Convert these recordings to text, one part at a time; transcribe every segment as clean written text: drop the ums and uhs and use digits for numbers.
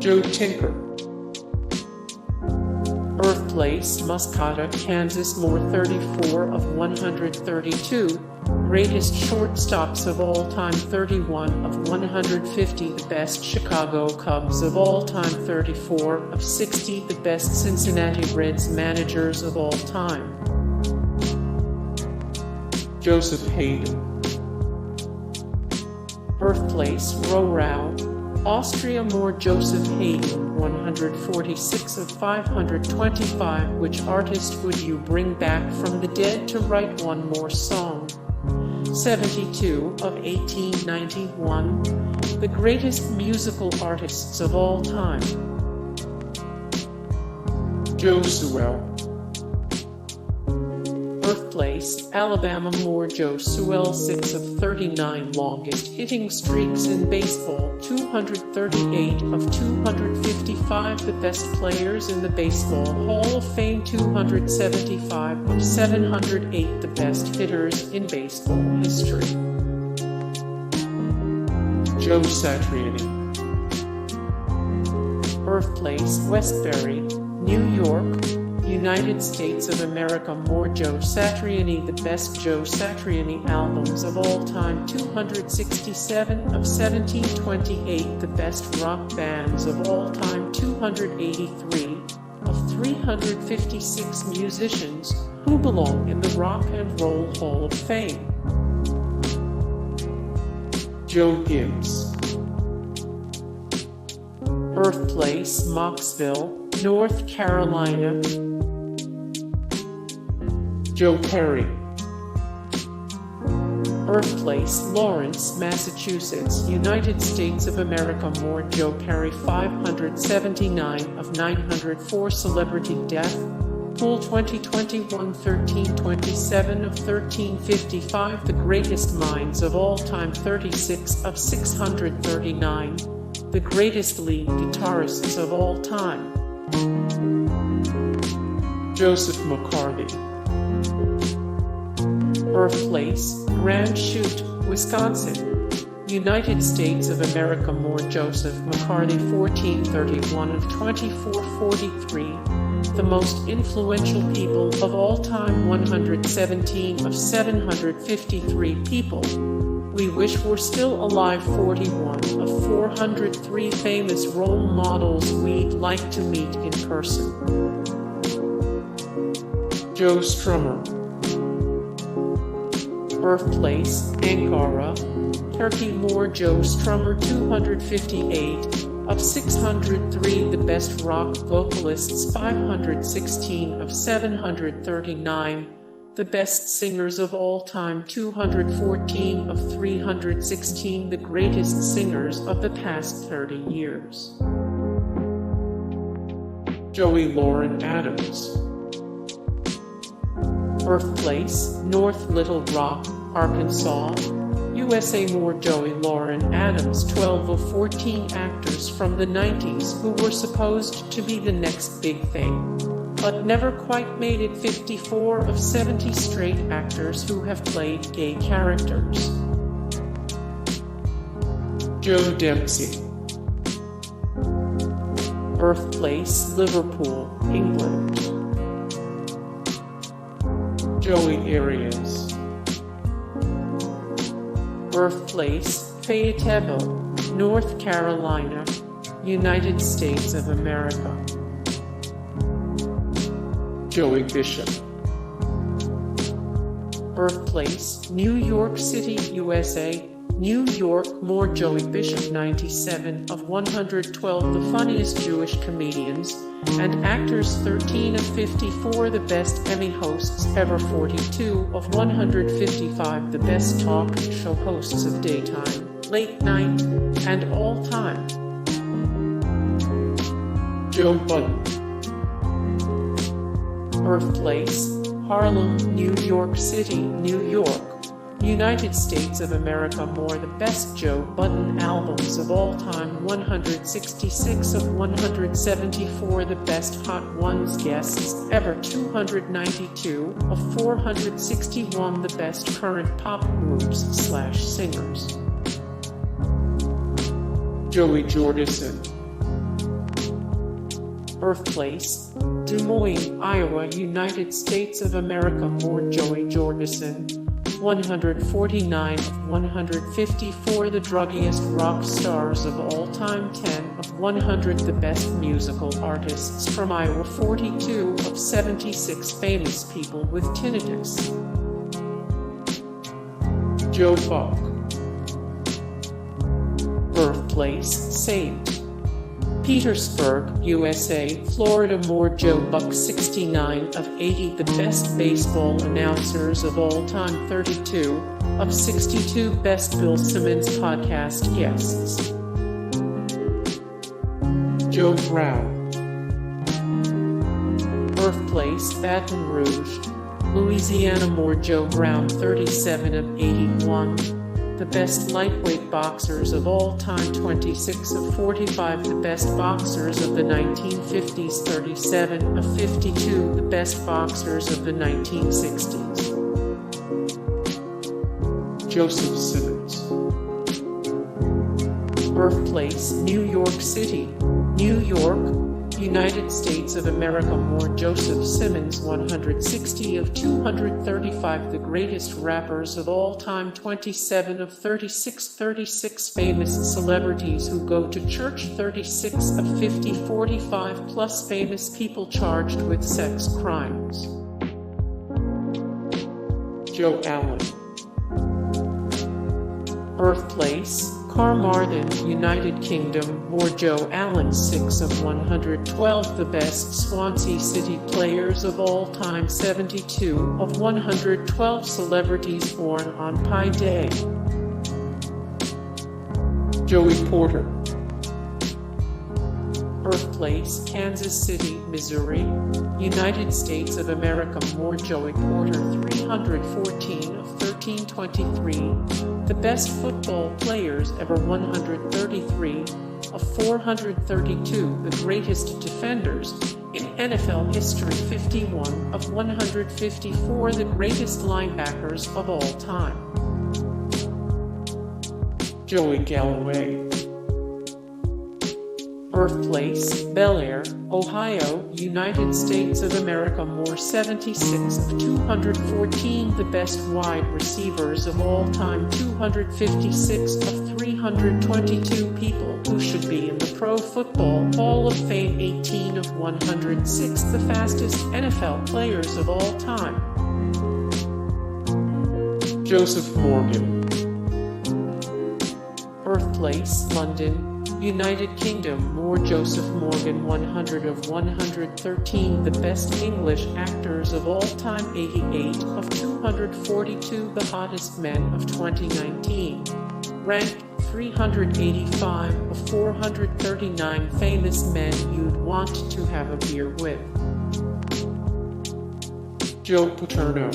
Joe Tinker. Birthplace, Muscata, Kansas. More 34 of 132. Greatest shortstops of all time, 31 of 150. The best Chicago Cubs of all time, 34 of 60. The best Cincinnati Reds managers of all time. Joseph Haydn. Birthplace, Rohrau, Austria. More Joseph Haydn, 146 of 525. Which artist would you bring back from the dead to write one more song? 72 of 1891. The greatest musical artists of all time. Joe Sewell. Birthplace, Alabama. More Joe Sewell, 6 of 39. Longest hitting streaks in baseball, 238 of 255. The best players in the Baseball Hall of Fame, 275 of 708. The best hitters in baseball history. Joe Satriani. Birthplace, Westbury, New York, United States of America. More Joe Satriani. The best Joe Satriani albums of all time, 267 of 1728. The best rock bands of all time, 283 of 356 musicians who belong in the Rock and Roll Hall of Fame. Joe Gibbs. Birthplace, Mocksville, North Carolina. Joe Perry. Birthplace, Lawrence, Massachusetts, United States of America. More Joe Perry, 579 of 904. Celebrity death, pool 2021, 1327 of 1355. The greatest minds of all time, 36 of 639. The greatest lead guitarists of all time. Joseph McCarthy. Birthplace, Grand Chute, Wisconsin, United States of America. More Joseph McCarthy, 1431 of 2443. The most influential people of all time, 117 of 753 people. We wish we're still alive, 41 of 403. Famous role models we'd like to meet in person. Joe Strummer. Birthplace, Ankara, Turkey. More Joe Strummer, 258 of 603. The best rock vocalists, 516 of 739. The best singers of all time, 214 of 316. The greatest singers of the past 30 years. Joey Lauren Adams. Birthplace, North Little Rock, Arkansas, USA. More Joey Lauren Adams, 12 of 14 actors from the 90s who were supposed to be the next big thing, but never quite made it. 54 of 70 straight actors who have played gay characters. Joe Dempsie. Birthplace, Liverpool, England. Joey Arias. Birthplace, Fayetteville, North Carolina, United States of America. Joey Bishop. Birthplace, New York City, USA, New York. More Joey Bishop, 97 of 112. The funniest Jewish comedians and actors, 13 of 54. The best Emmy hosts ever, 42 of 155. The best talk show hosts of daytime, late night, and all time. Joe Budden. Birthplace, Harlem, New York City, New York, United States of America. More the best Joe Budden albums of all time, 166 of 174. The best Hot Ones guests ever, 292 of 461. The best current pop groups/singers. Joey Jordison. Birthplace: Des Moines, Iowa, United States of America. More Joey Jordison, 149 of 154. The druggiest rock stars of all time. 10 of 100. The best musical artists from Iowa. 42 of 76. Famous people with tinnitus. Joe Buck. Birthplace: St. Petersburg, USA, Florida. More Joe Buck, 69 of 80. The best baseball announcers of all time. 32 of 62. Best Bill Simmons podcast guests. Joe Brown. Birthplace: Baton Rouge, Louisiana. More Joe Brown, 37 of 81. The best lightweight boxers of all time. 26 of 45. The best boxers of the 1950s. 37 of 52. The best boxers of the 1960s. Joseph Simmons. Birthplace: New York City, New York, United States of America. More Joseph Simmons, 160 of 235. The greatest rappers of all time. 27 of 36. 36 famous celebrities who go to church. 36 of 50. 45 plus famous people charged with sex crimes. Joe Allen. Birthplace: Carmarthen, United Kingdom. More Joe Allen, 6 of 112. The best Swansea City players of all time. 72 of 112 celebrities born on Pi Day. Joey Porter. Birthplace: Kansas City, Missouri, United States of America. More Joey Porter, 314 of 1323. The best football players ever. 133 of 432. The greatest defenders in NFL history. 51 of 154. The greatest linebackers of all time. Joey Galloway. Birthplace: Bel Air, Ohio, United States of America. More 76 of 214. The best wide receivers of all time. 256 of 322 people who should be in the Pro Football Hall of Fame. 18 of 106. The fastest NFL players of all time. Joseph Morgan. Birthplace: London, United Kingdom. More Joseph Morgan, 100 of 113. The best English actors of all time. 88 of 242. The hottest men of 2019. Ranked 385 of 439. Famous men you'd want to have a beer with. Joe Paterno.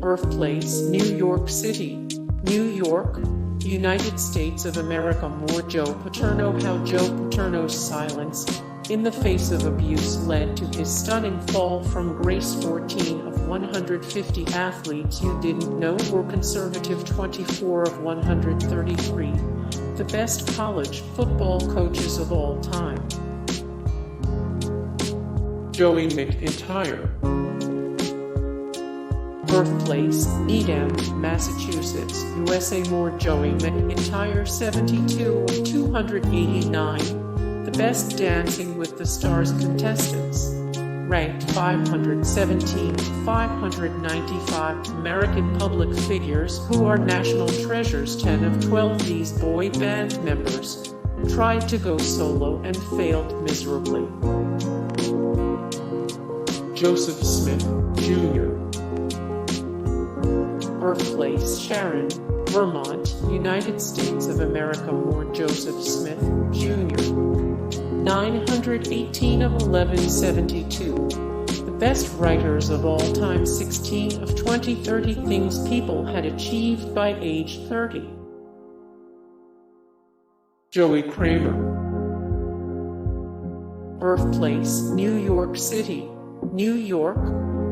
Birthplace: New York City, New York, United States of America. More Joe Paterno. How Joe Paterno's silence in the face of abuse led to his stunning fall from grace. 14 of 150 athletes you didn't know were conservative. 24 of 133. The best college football coaches of all time. Joey McIntyre. Birthplace: Needham, Massachusetts, USA. More Joey McIntyre, 72 of 289. The best Dancing with the Stars contestants. Ranked 517 of 595. American public figures who are national treasures. 10 of 12. These boy band members tried to go solo and failed miserably. Joseph Smith, Jr. Birthplace: Sharon, Vermont, United States of America. More Joseph Smith, Jr. 918 of 1172. The best writers of all time. 16 of 20. 30 things people had achieved by age 30. Joey Kramer. Birthplace: New York City, New York,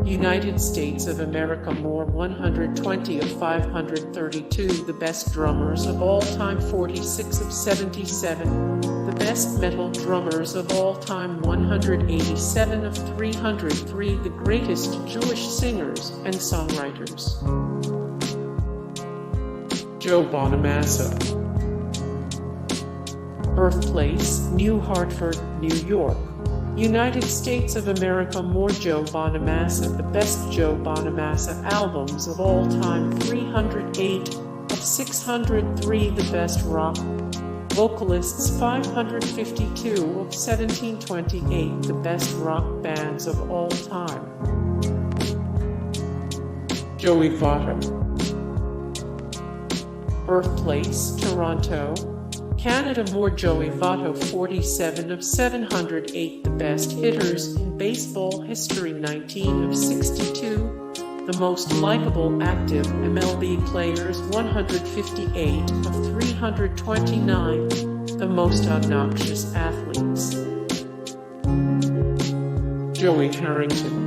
United States of America. More 120 of 532. The best drummers of all time. 46 of 77. The best metal drummers of all time 187 of 303 the greatest Jewish singers and songwriters. Joe Bonamassa. Birthplace, New Hartford, New York. United States of America. More Joe Bonamassa. The best Joe Bonamassa albums of all time 308 of 603 the best rock vocalists 552 of 1728 the best rock bands of all time. Joey Votto. Birthplace, Toronto, Canada. More Joey Votto. 47 of 708 the best hitters in baseball history. 19 of 62 the most likable active MLB players. 158 of 329 the most obnoxious athletes. Joey Harrington.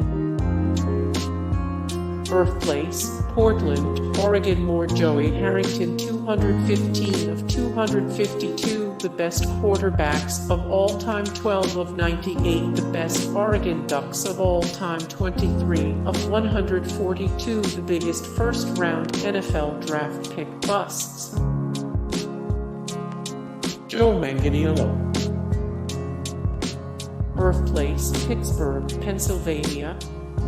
Birthplace, Portland, Oregon. More Joey Harrington. 215 of 252 the best quarterbacks of all time. 12 of 98 the best Oregon Ducks of all time. 23 of 142 the biggest first-round NFL draft pick busts. Joe Manganiello. Birthplace, Pittsburgh, Pennsylvania,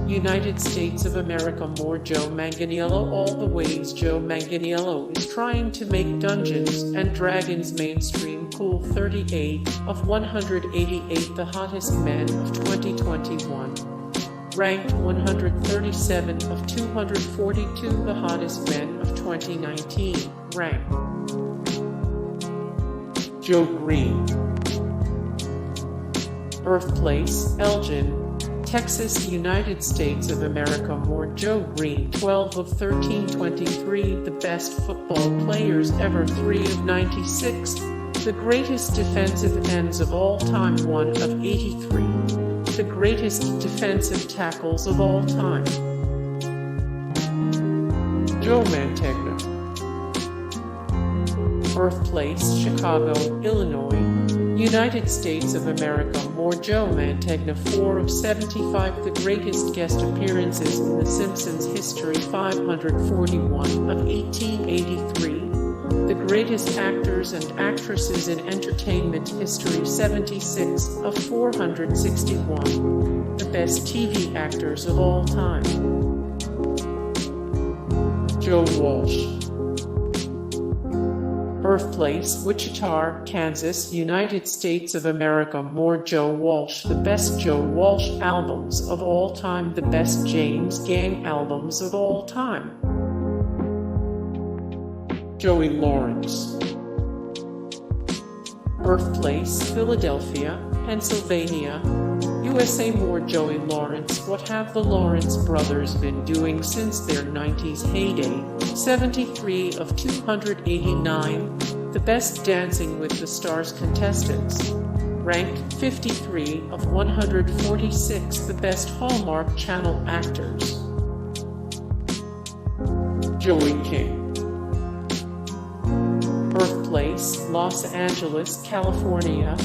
United States of America. More Joe Manganiello. All the ways Joe Manganiello is trying to make Dungeons and Dragons mainstream cool. 38 of 188 the hottest men of 2021. Ranked 137 of 242 the hottest men of 2019. Ranked. Joe Greene. Birthplace, Elgin, Texas, United States of America. More Joe Greene. 12 of 1323 the best football players ever. 3 of 96 the greatest defensive ends of all time. 1 of 83 the greatest defensive tackles of all time. Joe Mantegna. Birthplace, Chicago, Illinois, United States of America. More Joe Mantegna. 4 of 75 the greatest guest appearances in The Simpsons history. 541 of 1883 the greatest actors and actresses in entertainment history. 76 of 461 the best TV actors of all time. Joe Walsh. Birthplace, Wichita, Kansas, United States of America. More Joe Walsh. The best Joe Walsh albums of all time. The best James Gang albums of all time. Joey Lawrence. Birthplace, Philadelphia, Pennsylvania, USA. More Joey Lawrence. What have the Lawrence brothers been doing since their 90s heyday? 73 of 289 the best Dancing with the Stars contestants. Ranked 53 of 146 the best Hallmark Channel actors. Joey King. Birthplace, Los Angeles, California,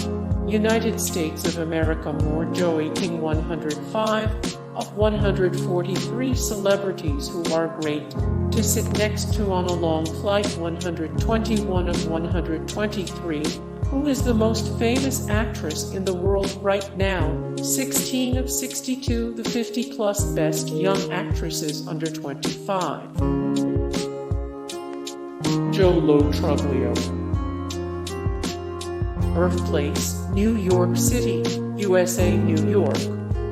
United States of America. More Joey King. 105 of 143 celebrities who are great to sit next to on a long flight. 121 of 123 who is the most famous actress in the world right now. 16 of 62 the 50-plus best young actresses under 25. Joe Lo Truglio. Birthplace, New York City, USA. New York,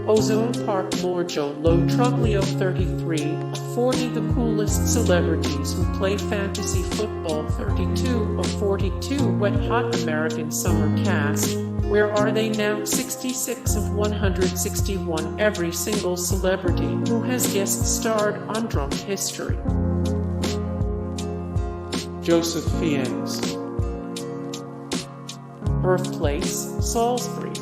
Ozone Park. More Joe Lo Truglio. 33 of 40 the coolest celebrities who play fantasy football. 32 of 42 wet hot American summer cast. Where are they now? 66 of 161 every single celebrity who has guest starred on Drum History. Joseph Fiennes. Birthplace, Salisbury,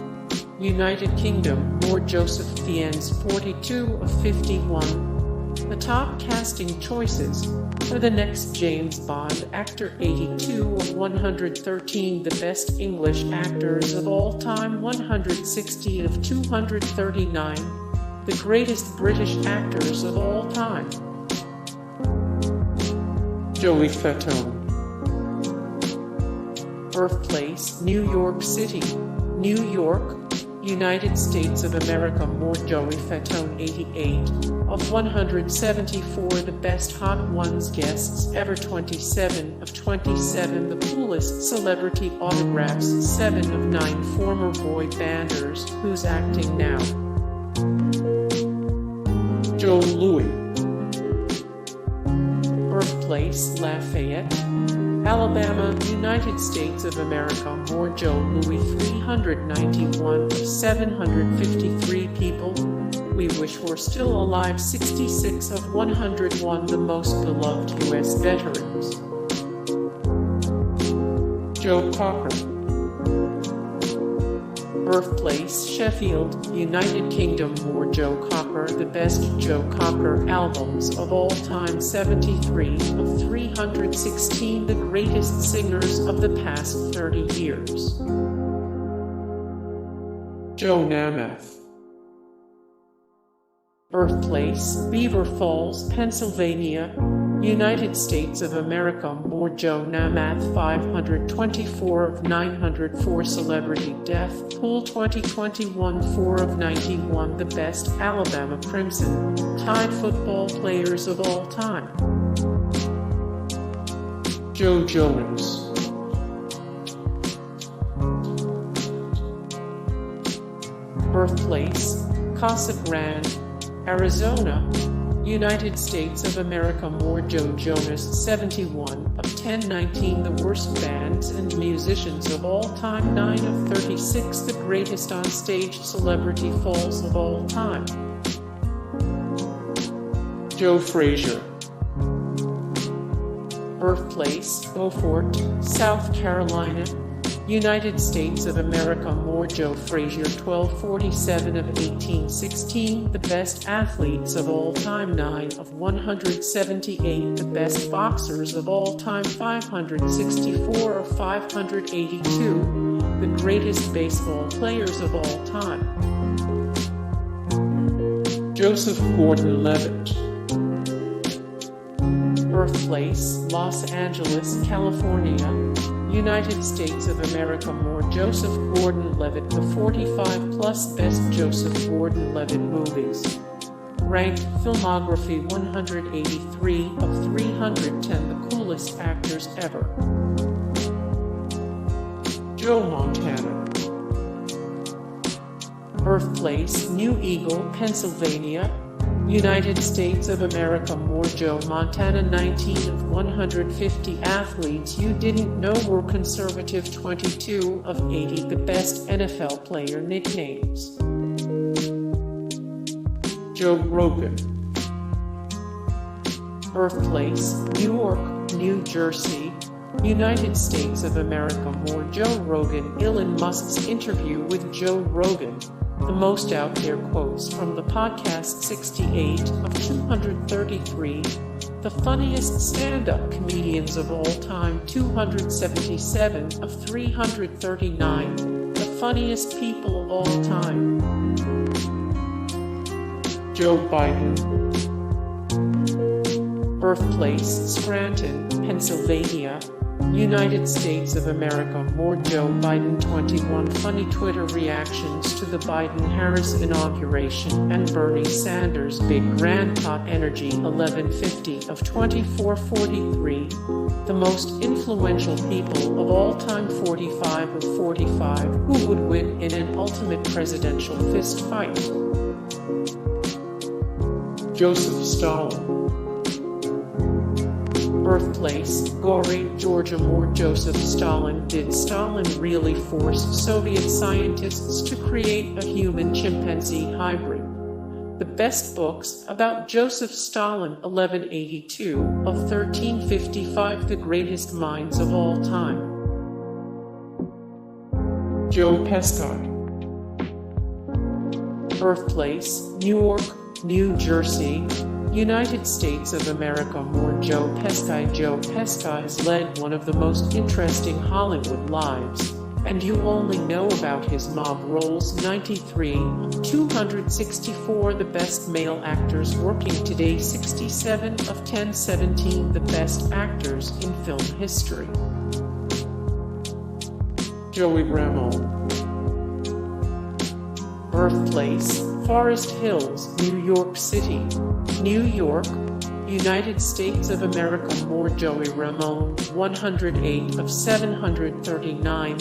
United Kingdom. More Joseph Fiennes. 42 of 51 The top casting choices for the next James Bond actor: 82 of 113, the best English actors of all time; 160 of 239, the greatest British actors of all time. Joey Fatone. Birthplace: New York City, New York, United States of America. More Joey Fatone. 88 of 174, the best Hot Ones guests ever. 27 of 27, the coolest celebrity autographs. 7 of 9, former boy banders who's acting now. Joe Louis. Birthplace: Lafayette, Alabama, United States of America. More Joe Louis. 391 of 753 people we wish were still alive. 66 of 101, the most beloved U.S. veterans. Joe Cocker. Birthplace: Sheffield, United Kingdom. More Joe Cocker, the best Joe Cocker albums of all time. 73 of 316, the greatest singers of the past 30 years. Joe Namath. Birthplace: Beaver Falls, Pennsylvania, United States of America. More Joe Namath. 524 of 904, celebrity death pool. 2021, 4 of 91, the best Alabama Crimson Tide football players of all time. Joe Jonas. Birthplace: Casa Grande, Arizona, United States of America. More Joe Jonas. 71 of 1019, the worst bands and musicians of all time. 9 of 36, the greatest on-stage celebrity falls of all time. Joe Frazier. Birthplace: Beaufort, South Carolina, United States of America. More Joe Frazier. 1247 of 1816, the best athletes of all time. 9 of 178, the best boxers of all time. 564 of 582, the greatest baseball players of all time. Joseph Gordon-Levitt. Birthplace: Los Angeles, California, United States of America. More Joseph Gordon-Levitt, the 45-plus best Joseph Gordon-Levitt movies. Ranked filmography: 183 of 310, the coolest actors ever. Joe Montana. Birthplace: New Eagle, Pennsylvania, United States of America. More Joe Montana. 19 of 150 athletes you didn't know were conservative. 22 of 80, the best NFL player nicknames. Joe Rogan. Birthplace: New York, New Jersey, United States of America. More Joe Rogan. Elon Musk's interview with Joe Rogan, the most out there quotes from the podcast. 68 of 233, the funniest stand-up comedians of all time. 277 of 339, the funniest people of all time. Joe Biden. Birthplace: Scranton, Pennsylvania, United States of America. More Joe Biden. 21 funny Twitter reactions to the Biden-Harris inauguration and Bernie Sanders' Big Grandpa Energy. 1150 of 2443, the most influential people of all time. 45 of 45, who would win in an ultimate presidential fist fight. Joseph Stalin. Birthplace: Gori, Georgia. More Joseph Stalin. Did Stalin really force Soviet scientists to create a human-chimpanzee hybrid? The best books about Joseph Stalin. 1182 of 1355, the greatest minds of all time. Joe Pescott. Birthplace: New York, New Jersey, United States of America, more Joe Pesci. Joe Pesci has led one of the most interesting Hollywood lives, and you only know about his mob roles. 93, 264 the best male actors working today. 67 of 10. 17 the best actors in film history. Joey Ramone. Birthplace: Forest Hills, New York City. New York, United States of America, more Joey Ramone. 108 of 739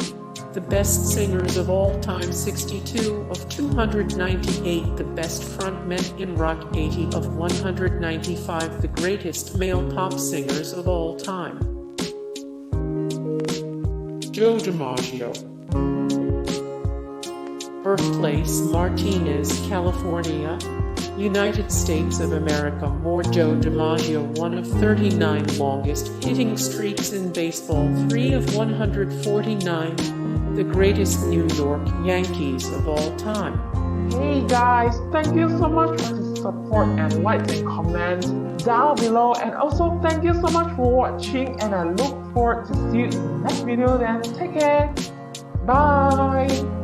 the best singers of all time. 62 of 298 the best frontmen in rock. 80 of 195 the greatest male pop singers of all time. Joe DiMaggio. Birthplace: Martinez, California, United States of America, more Joe DiMaggio. 1 of 39 longest hitting streaks in baseball. 3 of 149 the greatest New York Yankees of all time. Hey guys, thank you so much for the support and likes and comments down below, and also thank you so much for watching, and I look forward to see you in the next video. Then take care, bye.